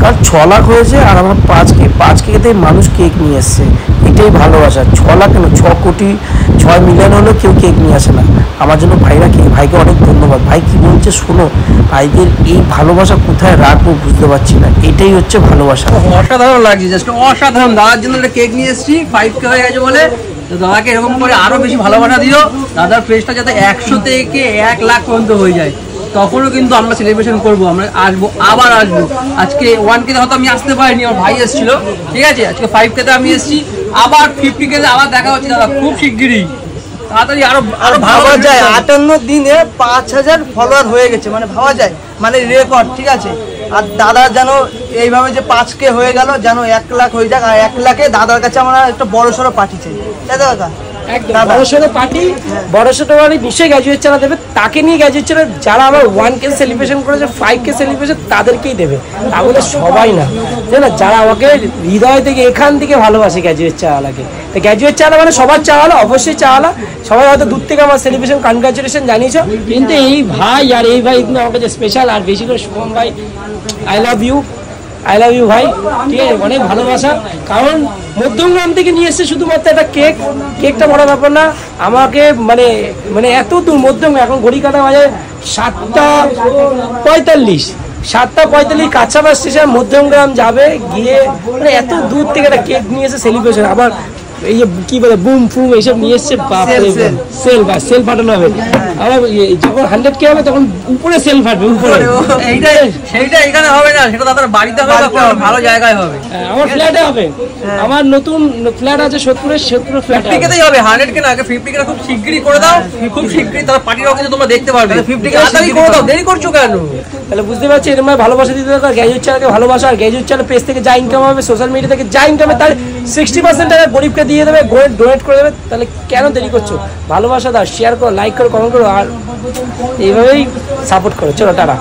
তার 6 লাখ হয়েছে আর আমার 5 কেতে মানুষ কেক নিয়ে এসছে। এটাই ভালোবাসা। 6 লাখ কেন, 6 কোটি 6 মিলিয়ন হলেও কেউ কেক নিয়ে আসে না। আমার জন্য ভাইকে অনেক ধন্যবাদ। ভাই কি বলছে শোনো, ভাইদের এই ভালোবাসা কোথায় রাখবো বুঝতে পারছি না। এটাই হচ্ছে ভালোবাসা। অসাধারণ লাগছে, জাস্ট অসাধারণ। দাদার জন্য একটা কেক নিয়ে এসেছি, 5K হয়ে গেছে বলে। তো দাদাকে এরকম করে আরো বেশি ভালোবাসা দিও। দাদার প্রেসটা যাতে 100 থেকে 1 লাখ পর্যন্ত হয়ে যায়, তখনও কিন্তু আমরা সেলিব্রেশন করবো। আমরা আসবো, আবার আসবো। আজকে 1K হয়তো আমি আসতে পারিনি, আমার ভাই এসেছিল, ঠিক আছে। আজকে 5K আমি এসেছি, আবার 50K আবার দেখা হচ্ছে দাদা খুব শিগগিরই। তাড়াতাড়ি আরো ভাবা যায় 58 দিনে 5000 ফলোয়ার হয়ে গেছে, মানে ভাবা যায়, মানে রেকর্ড, ঠিক আছে। আর দাদা যেন এইভাবে যে 5K হয়ে গেল, যেন 1 লাখ হয়ে যাক। আর 1 লাখে দাদার কাছে আমরা একটা বড় সড়ো পার্টি চাই, তাই তো কাকা? বড় সড়ো পার্টি, বড় সড়ো পার্টি নিশ্চয়ই গ্র্যাজুয়েট চালা দেবে। তাকে নিয়ে গ্র্যাজুয়েট চালা, যারা আমার 1K সেলিব্রেশন করেছে, 5K সেলিব্রেশন তাদেরকেই দেবে, তাহলে সবাই না, তাই না? যারা আমাকে হৃদয় থেকে এখান থেকে ভালোবাসে গ্র্যাজুয়েট চাওয়ালাকে। তো গ্র্যাজুয়েট চাওয়ালা মানে সবার চাওয়ালা, অবশ্যই চাওয়ালা। সবাই হয়তো দূর থেকে আমার সেলিব্রেশন কনগ্রাচুলেশন জানিয়েছ, কিন্তু এই ভাই আর এই ভাই কিন্তু আমার কাছে স্পেশাল। আর বেশি করে শুভম ভাই, আই লাভ ইউ ভাই, ঠিক আছে? অনেক ভালোবাসা। কারণ মধ্যমগ্রাম থেকে নিয়ে এসছে শুধুমাত্র একটা কেকটা বড় ব্যাপার না। আমাকে মানে এত দূর মধ্যমগ্রাম, এখন ঘড়ি কাটা বাজে 7:45 কাছাবাস স্টেশন, মধ্যমগ্রাম যাবে, গিয়ে মানে এত দূর থেকে একটা কেক নিয়ে এসে সেলিব্রেশন। আবার এই যে কি বলে বুম ফুম এইসব নিয়ে এসছে, সেল ফাটানো হবে। আবার যখন 100K হবে তখন উপরে সেল ফাটবে, উপরে। সেইটা এখানে হবে না, সেটা তাদের বাড়িতে হবে, ভালো জায়গায় হবে। আমার ফ্ল্যাটে হবে। আমার নতুন ফ্ল্যাট আছে সোদপুরের ফ্ল্যাট। 50K হবে, 100K না, আগে 50K খুব শিগগিরই করে দাও, খুব শিগগিরই। তার পার্টির অফিসে তোমরা দেখতে পারবে। 50K তাড়াতাড়ি করে দাও, দেরি করছো কেন? তাহলে বুঝতে পারছি এরকম ভালোবাসা দিতে দরকার। গ্র্যাজুয়েট চালাকে ভালোবাসা, আর গ্র্যাজুয়েট চালা পেজ থেকে যা ইনকাম হবে, সোশ্যাল মিডিয়া থেকে যা ইনকাম হবে, তার 60% টাকা গরিবকে দিয়ে দেবে, ডোনেট করে দেবে। তাহলে কেন দেরি করছো? ভালোবাসা দাও, শেয়ার করো, লাইক করো, কমেন্ট করো, আর এইভাবেই সাপোর্ট করো। চলো টাটা।